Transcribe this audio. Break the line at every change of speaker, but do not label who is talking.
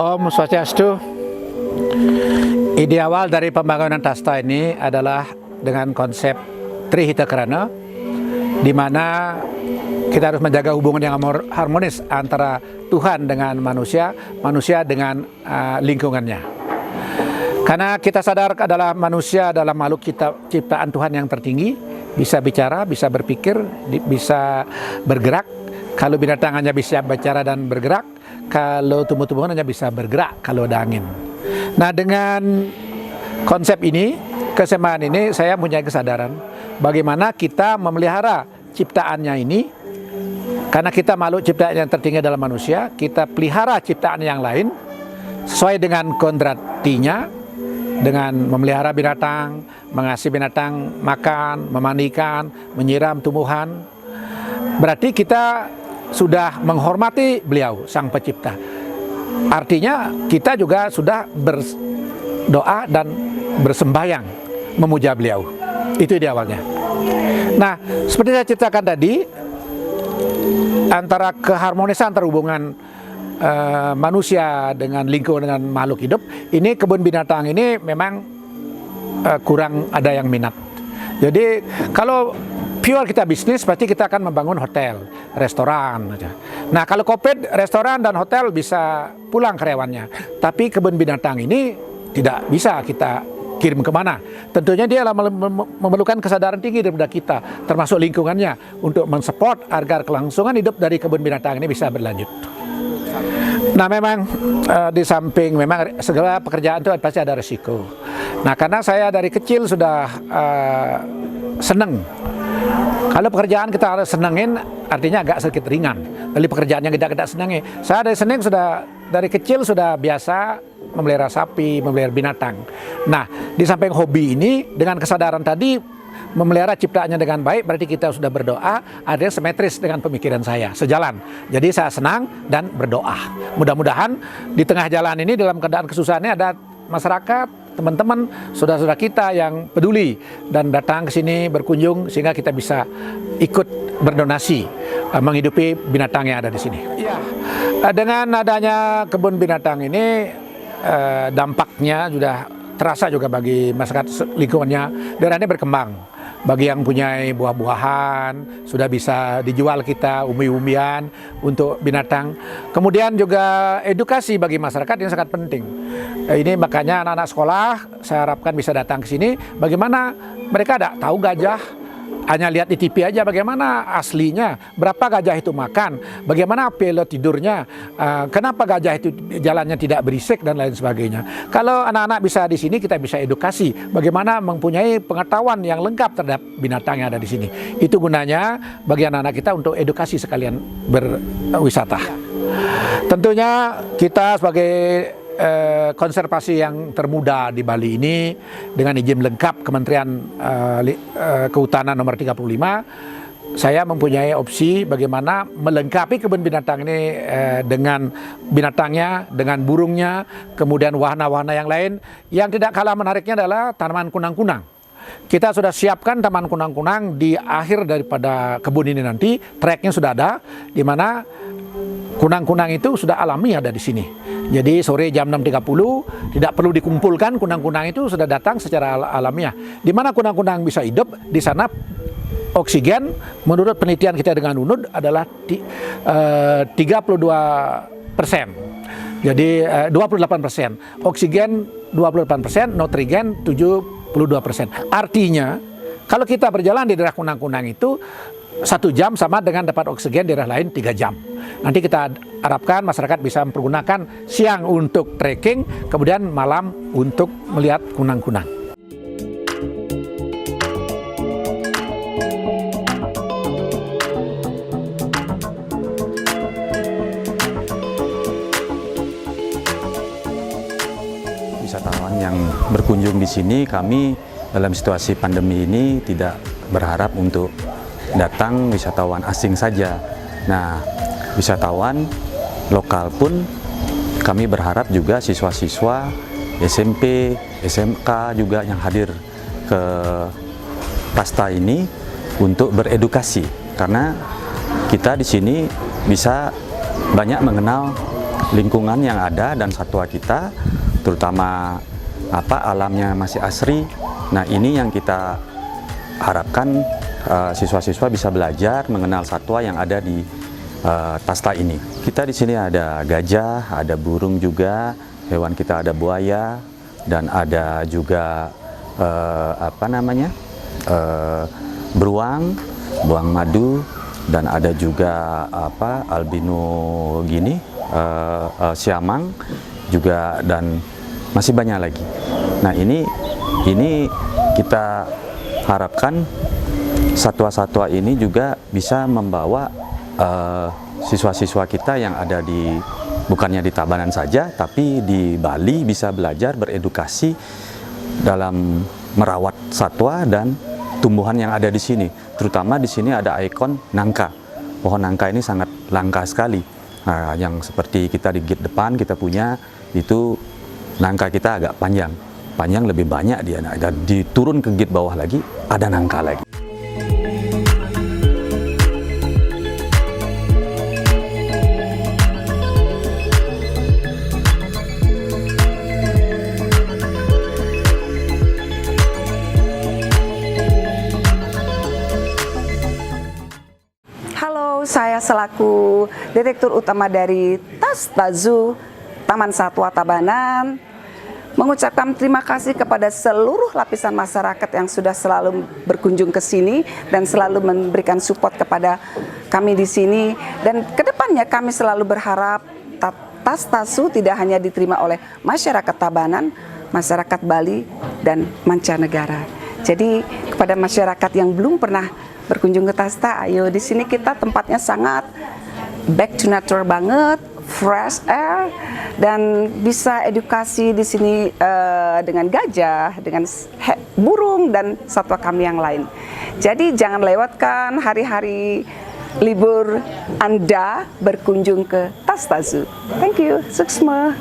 Om Swastiastu. Ide awal dari pembangunan Tasta ini adalah dengan konsep Trihita Karana, di mana kita harus menjaga hubungan yang harmonis antara Tuhan dengan manusia, manusia dengan lingkungannya. Karena kita sadar adalah manusia adalah makhluk ciptaan Tuhan yang tertinggi, bisa bicara, bisa berpikir, bisa bergerak. Kalau binatang hanya bisa bicara dan bergerak, kalau tumbuh-tumbuhan hanya bisa bergerak kalau ada angin. Nah, dengan konsep ini, keseimbangan ini, saya punya kesadaran bagaimana kita memelihara ciptaannya ini. Karena kita makhluk ciptaan yang tertinggi adalah manusia, kita pelihara ciptaan yang lain sesuai dengan kodratinya, dengan memelihara binatang, mengasihi binatang makan, memandikan, menyiram tumbuhan. Berarti kita sudah menghormati beliau, sang pencipta. Artinya kita juga sudah berdoa dan bersembahyang memuja beliau. Itu ide awalnya. Nah, seperti saya ceritakan tadi, antara keharmonisan antara hubungan manusia dengan lingkungan, dengan makhluk hidup, ini kebun binatang ini memang kurang ada yang minat. Jadi kalau pure kita bisnis, pasti kita akan membangun hotel, restoran. Nah, kalau COVID, restoran dan hotel bisa pulang karyawannya. Tapi kebun binatang ini tidak bisa kita kirim kemana. Tentunya dia memerlukan kesadaran tinggi daripada kita, termasuk lingkungannya, untuk mensupport agar kelangsungan hidup dari kebun binatang ini bisa berlanjut. Nah, memang di samping memang segala pekerjaan itu pasti ada resiko. Nah, karena saya dari kecil sudah senang. Kalau pekerjaan kita harus senengin, artinya agak sedikit ringan. Dari pekerjaan yang kita senangi. Saya dari kecil sudah biasa memelihara sapi, memelihara binatang. Nah, di samping hobi ini, dengan kesadaran tadi, memelihara ciptaannya dengan baik, berarti kita sudah berdoa, ada yang simetris dengan pemikiran saya, sejalan. Jadi saya senang dan berdoa. Mudah-mudahan di tengah jalan ini, dalam keadaan kesusahannya, ada masyarakat, teman-teman, saudara-saudara kita yang peduli dan datang ke sini berkunjung sehingga kita bisa ikut berdonasi menghidupi binatang yang ada di sini. Ya, dengan adanya kebun binatang ini dampaknya sudah terasa juga bagi masyarakat lingkungannya. Daerah ini berkembang. Bagi yang punya buah-buahan, sudah bisa dijual kita, umbi-umbian untuk binatang. Kemudian juga edukasi bagi masyarakat yang sangat penting. Ini makanya anak-anak sekolah, saya harapkan bisa datang ke sini. Bagaimana mereka tidak tahu gajah, hanya lihat di TV aja bagaimana aslinya, berapa gajah itu makan, bagaimana pilot tidurnya, kenapa gajah itu jalannya tidak berisik dan lain sebagainya. Kalau anak-anak bisa di sini, kita bisa edukasi bagaimana mempunyai pengetahuan yang lengkap terhadap binatang yang ada di sini. Itu gunanya bagi anak-anak kita untuk edukasi sekalian berwisata. Tentunya kita sebagai konservasi yang termuda di Bali ini dengan izin lengkap Kementerian Kehutanan nomor 35, saya mempunyai opsi bagaimana melengkapi kebun binatang ini dengan binatangnya, dengan burungnya, kemudian wahana-wahana yang lain. Yang tidak kalah menariknya adalah tanaman kunang-kunang. Kita sudah siapkan taman kunang-kunang di akhir daripada kebun ini nanti, treknya sudah ada, di mana kunang-kunang itu sudah alami ada di sini. Jadi sore jam 6.30 tidak perlu dikumpulkan, kunang-kunang itu sudah datang secara alamiah. Di mana kunang-kunang bisa hidup, di sana oksigen menurut penelitian kita dengan UNUD adalah 32%. Jadi 28%. Oksigen 28%, nitrogen 72%. Artinya kalau kita berjalan di daerah kunang-kunang itu 1 jam sama dengan dapat oksigen di daerah lain 3 jam. Nanti kita harapkan masyarakat bisa mempergunakan siang untuk trekking, kemudian malam untuk melihat kunang-kunang.
Wisatawan yang berkunjung di sini, kami dalam situasi pandemi ini tidak berharap untuk datang wisatawan asing saja. Nah, wisatawan lokal pun kami berharap juga siswa-siswa SMP, SMK juga yang hadir ke Tasta ini untuk beredukasi, karena kita di sini bisa banyak mengenal lingkungan yang ada dan satwa kita, terutama alamnya masih asri. Nah, ini yang kita harapkan siswa-siswa bisa belajar mengenal satwa yang ada di Tasta ini. Kita di sini ada gajah, ada burung juga, hewan kita ada buaya, dan ada juga beruang, beruang madu, dan ada juga albino gini, siamang juga, dan masih banyak lagi. Nah, ini kita harapkan satwa-satwa ini juga bisa membawa siswa-siswa kita yang ada bukannya di Tabanan saja, tapi di Bali bisa belajar beredukasi dalam merawat satwa dan tumbuhan yang ada di sini. Terutama di sini ada ikon nangka. Pohon nangka ini sangat langka sekali. Nah, yang seperti kita di gate depan kita punya itu nangka kita agak panjang. Panjang lebih banyak dia. Nah, dan diturun ke gate bawah lagi ada nangka lagi.
Saya selaku Direktur Utama dari Tasta Zoo Taman Satwa Tabanan mengucapkan terima kasih kepada seluruh lapisan masyarakat yang sudah selalu berkunjung ke sini dan selalu memberikan support kepada kami di sini. Dan kedepannya kami selalu berharap Tasta Zoo tidak hanya diterima oleh masyarakat Tabanan, masyarakat Bali, dan mancanegara. Jadi kepada masyarakat yang belum pernah berkunjung ke Tasta, ayo, di sini kita tempatnya sangat back to nature banget, fresh air, dan bisa edukasi di sini dengan gajah, dengan burung dan satwa kami yang lain. Jadi jangan lewatkan hari-hari libur Anda berkunjung ke Tasta Zoo. Thank you, suksma.